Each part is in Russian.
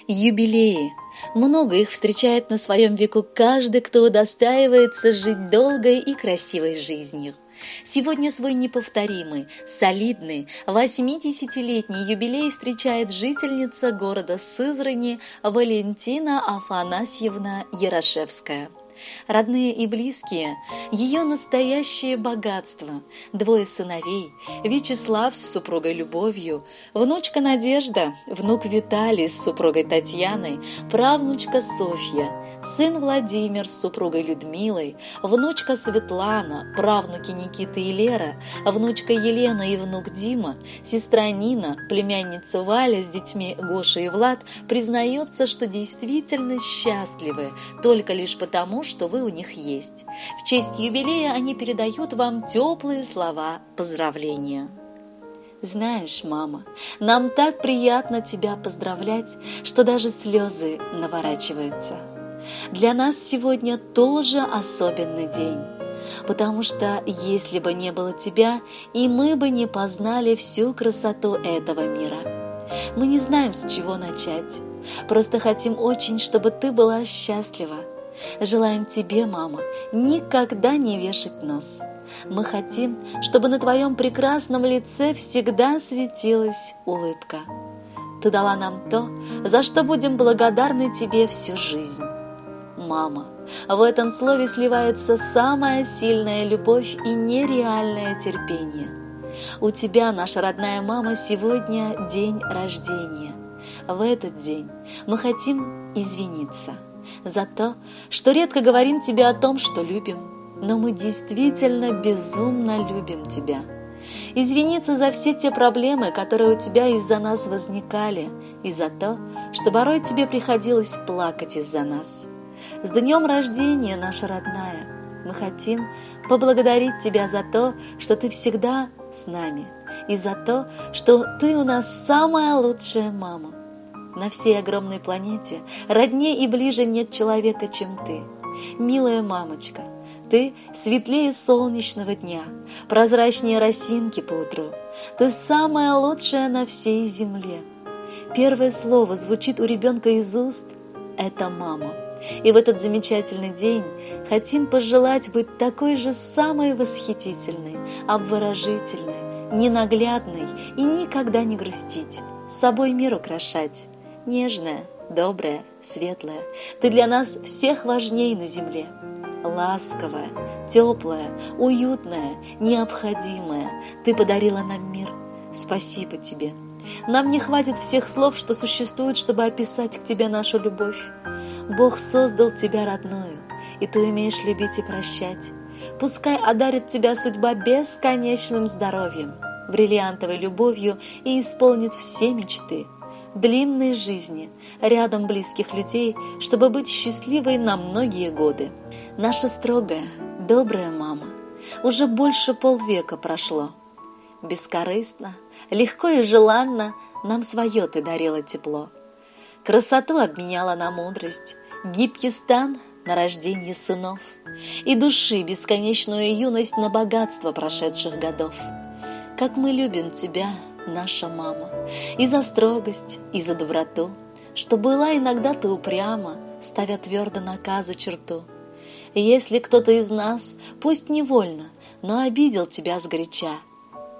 Юбилеи. Много их встречает на своем веку каждый, кто удостаивается жить долгой и красивой жизнью. Сегодня свой неповторимый, солидный, 80-летний юбилей встречает жительница города Сызрани Валентина Афанасьевна Ярошевская. Родные и близкие – ее настоящее богатство. 2 сыновей – Вячеслав с супругой Любовью, внучка Надежда, внук Виталий с супругой Татьяной, правнучка Софья, сын Владимир с супругой Людмилой, внучка Светлана, правнуки Никита и Лера, внучка Елена и внук Дима, сестра Нина, племянница Валя с детьми Гоша и Влад признается, что действительно счастливы только лишь потому, что вы у них есть. В честь юбилея они передают вам теплые слова поздравления. Знаешь, мама, нам так приятно тебя поздравлять, что даже слезы наворачиваются. Для нас сегодня тоже особенный день, потому что если бы не было тебя, и мы бы не познали всю красоту этого мира. Мы не знаем, с чего начать, просто хотим очень, чтобы ты была счастлива. Желаем тебе, мама, никогда не вешать нос. Мы хотим, чтобы на твоем прекрасном лице всегда светилась улыбка. Ты дала нам то, за что будем благодарны тебе всю жизнь. Мама, в этом слове сливается самая сильная любовь и нереальное терпение. У тебя, наша родная мама, сегодня день рождения. В этот день мы хотим извиниться за то, что редко говорим тебе о том, что любим, но мы действительно безумно любим тебя. Извиниться за все те проблемы, которые у тебя из-за нас возникали, и за то, что порой тебе приходилось плакать из-за нас. С днем рождения, наша родная! Мы хотим поблагодарить тебя за то, что ты всегда с нами, и за то, что ты у нас самая лучшая мама. На всей огромной планете роднее и ближе нет человека, чем ты. Милая мамочка, ты светлее солнечного дня, прозрачнее росинки по утру. Ты самая лучшая на всей земле. Первое слово звучит у ребенка из уст – это мама. И в этот замечательный день хотим пожелать быть такой же самой восхитительной, обворожительной, ненаглядной и никогда не грустить, собой мир украшать. Нежная, добрая, светлая, ты для нас всех важней на земле. Ласковая, теплая, уютная, необходимая, ты подарила нам мир. Спасибо тебе. Нам не хватит всех слов, что существуют, чтобы описать к тебе нашу любовь. Бог создал тебя родную, и ты умеешь любить и прощать. Пускай одарит тебя судьба бесконечным здоровьем, бриллиантовой любовью и исполнит все мечты. Длинной жизни, рядом близких людей, чтобы быть счастливой на многие годы. Наша строгая, добрая мама, уже больше полвека прошло. Бескорыстно, легко и желанно нам свое ты дарила тепло. Красоту обменяла на мудрость, гибкий стан на рождение сынов и души бесконечную юность на богатство прошедших годов. Как мы любим тебя, наша мама, и за строгость, и за доброту, что была иногда ты упряма, ставя твердо наказа черту. И если кто-то из нас, пусть невольно, но обидел тебя сгоряча,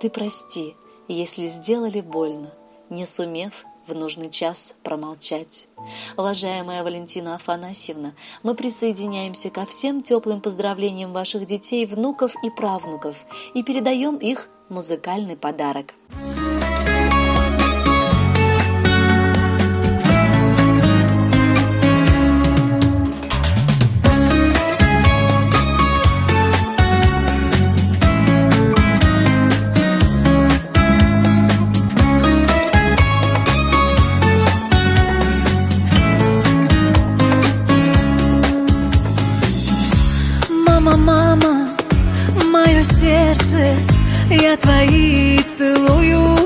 ты прости, если сделали больно, не сумев в нужный час промолчать. Уважаемая Валентина Афанасьевна, мы присоединяемся ко всем теплым поздравлениям ваших детей, внуков и правнуков и передаем их музыкальный подарок. Мама, мое сердце, я твои целую.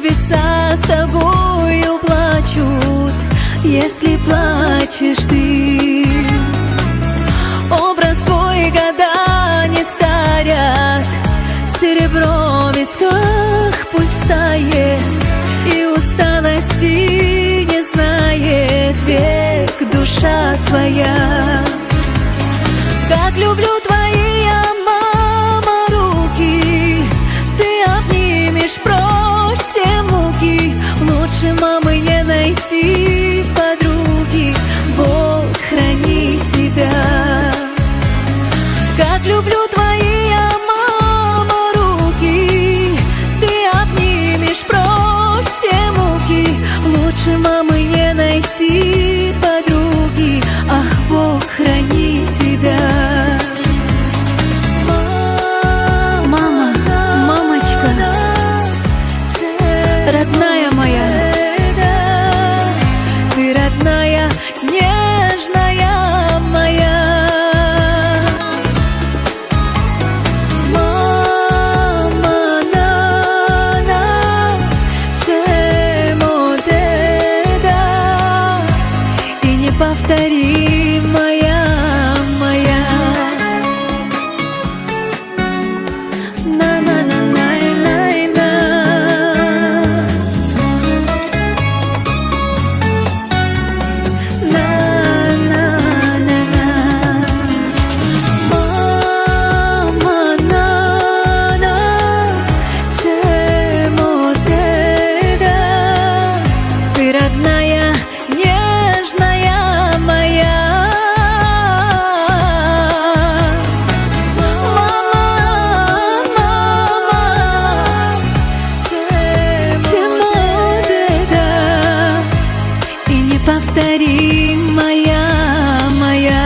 небеса с тобою плачут, если плачешь ты. Образ твой года не старят, серебро в висках пусть тает, и усталости не знает век душа твоя. Как люблю твои, я, мама, руки, ты обнимешь прочь все муки. Лучше мамы не найти подруги, Бог храни тебя. Как люблю твои, я, мама, руки, ты обнимешь прочь все муки. Лучше мамы не найти подруги, ах, Бог храни тебя. Мама, мамочка, родная моя, ты родная, нежная моя. Мама, чему ты да, и неповторимая моя. Неповторимая моя.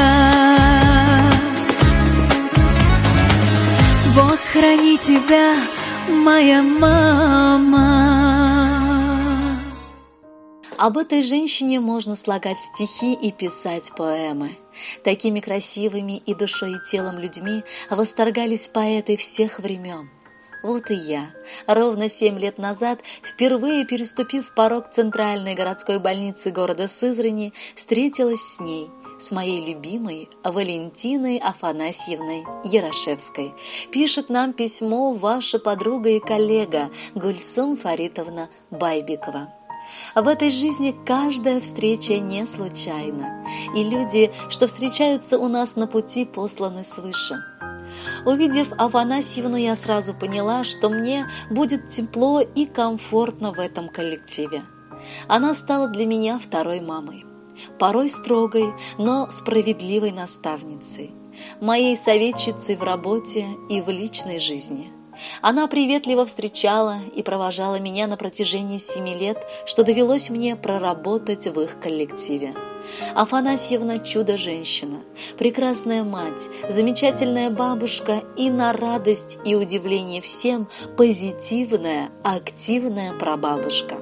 Бог храни тебя, моя мама. Об этой женщине можно слагать стихи и писать поэмы. Такими красивыми и душой, и телом людьми восторгались поэты всех времен. Вот и я, ровно 7 лет назад, впервые переступив порог центральной городской больницы города Сызрани, встретилась с ней, с моей любимой Валентиной Афанасьевной Ярошевской. Пишет нам письмо ваша подруга и коллега Гульсум Фаритовна Байбекова. В этой жизни каждая встреча не случайна, и люди, что встречаются у нас на пути, посланы свыше. Увидев Афанасьевну, я сразу поняла, что мне будет тепло и комфортно в этом коллективе. Она стала для меня второй мамой, порой строгой, но справедливой наставницей, моей советчицей в работе и в личной жизни. Она приветливо встречала и провожала меня на протяжении 7 лет, что довелось мне проработать в их коллективе. Афанасьевна – чудо-женщина, прекрасная мать, замечательная бабушка и на радость и удивление всем позитивная, активная прабабушка.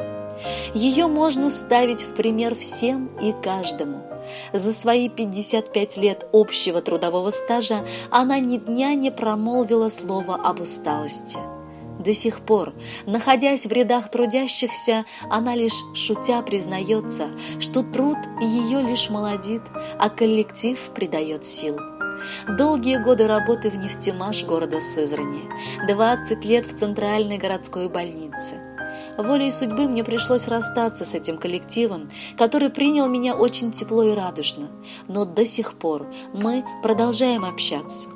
Ее можно ставить в пример всем и каждому. За свои 55 лет общего трудового стажа она ни дня не промолвила слова об усталости. До сих пор, находясь в рядах трудящихся, она лишь шутя признается, что труд ее лишь молодит, а коллектив придает сил. Долгие годы работы в нефтемаш города Сызрани, 20 лет в центральной городской больнице. Волей судьбы мне пришлось расстаться с этим коллективом, который принял меня очень тепло и радушно, но до сих пор мы продолжаем общаться.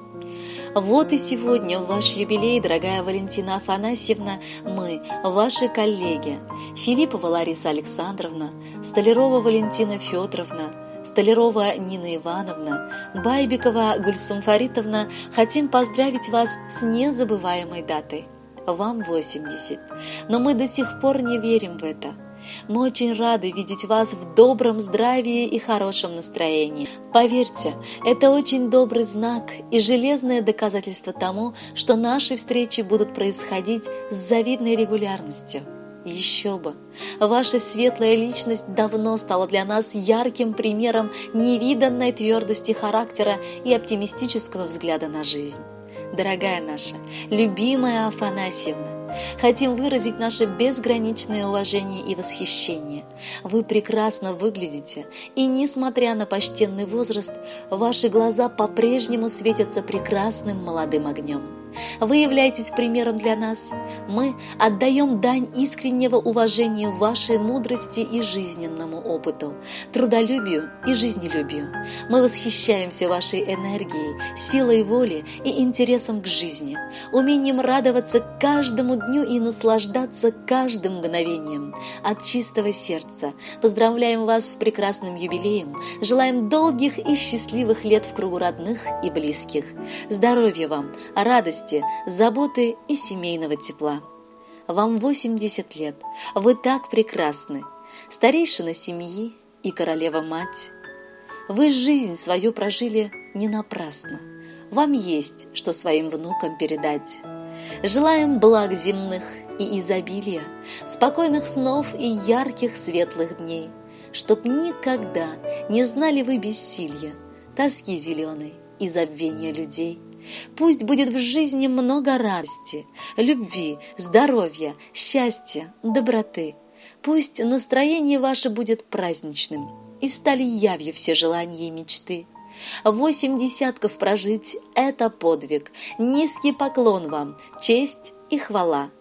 Вот и сегодня в ваш юбилей, дорогая Валентина Афанасьевна, мы, ваши коллеги, Филиппова Лариса Александровна, Столярова Валентина Федоровна, Столярова Нина Ивановна, Байбекова Гульсум Фаритовна, хотим поздравить вас с незабываемой датой. Вам 80, но мы до сих пор не верим в это. Мы очень рады видеть вас в добром здравии и хорошем настроении. Поверьте, это очень добрый знак и железное доказательство тому, что наши встречи будут происходить с завидной регулярностью. Еще бы! Ваша светлая личность давно стала для нас ярким примером невиданной твердости характера и оптимистического взгляда на жизнь. Дорогая наша, любимая Афанасьевна, Хотим выразить наше безграничное уважение и восхищение. Вы прекрасно выглядите, и, несмотря на почтенный возраст, ваши глаза по-прежнему светятся прекрасным молодым огнем. Вы являетесь примером для нас. Мы отдаем дань искреннего уважения вашей мудрости и жизненному опыту, трудолюбию и жизнелюбию. Мы восхищаемся вашей энергией, силой воли и интересом к жизни, умением радоваться каждому дню и наслаждаться каждым мгновением. От чистого сердца поздравляем вас с прекрасным юбилеем, желаем долгих и счастливых лет в кругу родных и близких. Здоровья вам, радости, заботы и семейного тепла. Вам 80 лет, вы так прекрасны, старейшина семьи и королева-мать. Вы жизнь свою прожили не напрасно, вам есть, что своим внукам передать. Желаем благ земных и изобилия, спокойных снов и ярких светлых дней, чтоб никогда не знали вы бессилья, тоски зеленой и забвения людей. Пусть будет в жизни много радости, любви, здоровья, счастья, доброты. Пусть настроение ваше будет праздничным, и стали явью все желания и мечты. 8 десятков прожить – это подвиг, низкий поклон вам, честь и хвала.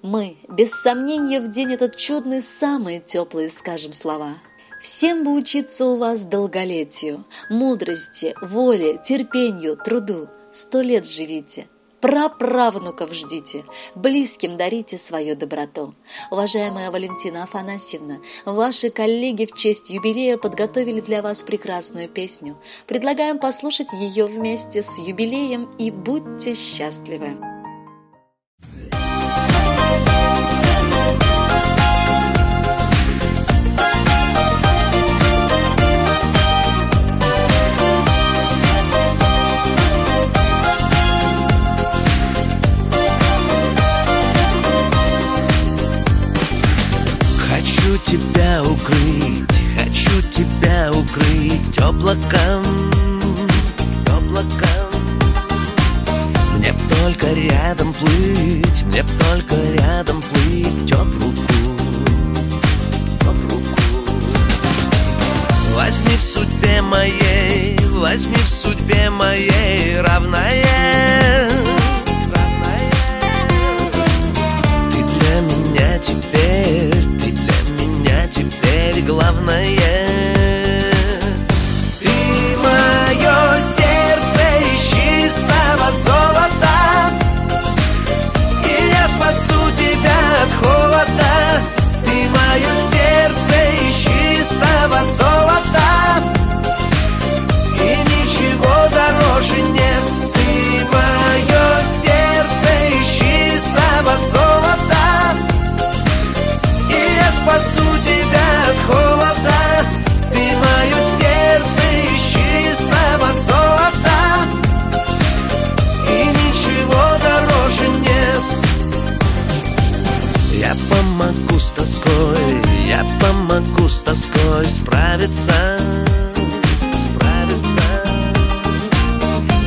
Мы, без сомнения, в день этот чудный самые теплые скажем слова. Всем бы учиться у вас долголетию, мудрости, воле, терпению, труду. 100 лет живите, праправнуков ждите, близким дарите свою доброту. Уважаемая Валентина Афанасьевна, ваши коллеги в честь юбилея подготовили для вас прекрасную песню. Предлагаем послушать ее вместе с юбилеем и будьте счастливы. Хочу тебя укрыть облаком, облаком. Мне б только рядом плыть, мне б только рядом плыть, тёп руку. Возьми в судьбе моей, возьми в судьбе моей равная. Ты для меня теперь, ты для меня теперь главное. Ты мое сердце из чистого золота, и я спасу тебя от холода. Ты мое сердце из чистого золота, и ничего дороже нет. Ты мое сердце из чистого золота, и я спасу тебя от холода. Ты мое сердце из чистого золота, и ничего дороже нет. Я помогу с тоской, я помогу с тоской справиться, справиться.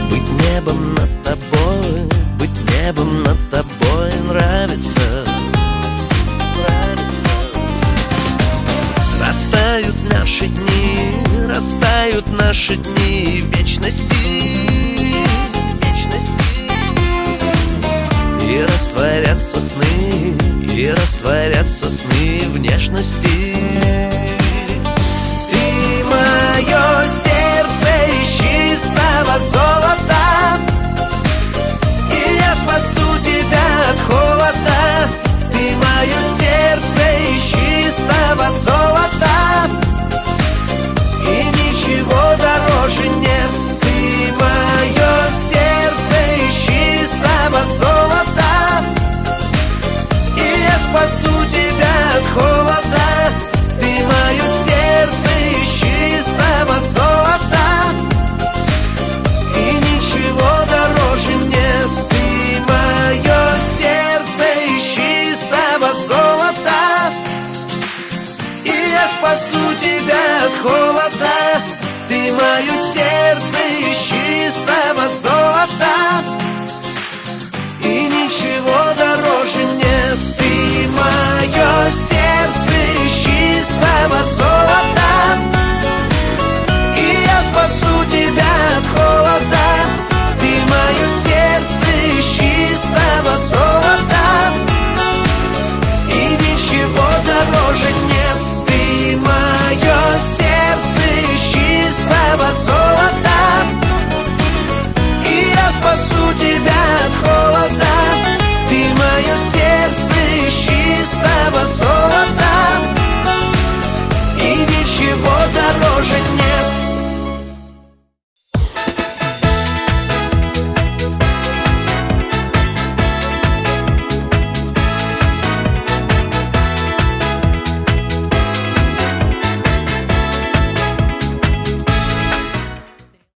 Быть небом над тобой, быть небом над тобой нравится, нравится. Растают наши дни, растают наши дни в вечности, вечности. И растворятся сны, и растворятся сны внешности. Ты мое сердце из чистого золота, и я спасу тебя от холода. Ты мое сердце из чистого золота, и ничего дороже нет. Ты мое сердце из чистого золота, и я спасу тебя от холода. Ты мое сердце из чистого золота, и ничего дороже нет. Ты мое сердце из чистого золота, и я спасу тебя от холода. Ты мое сердце из чистого золота, и и ничего дороже нет. Ты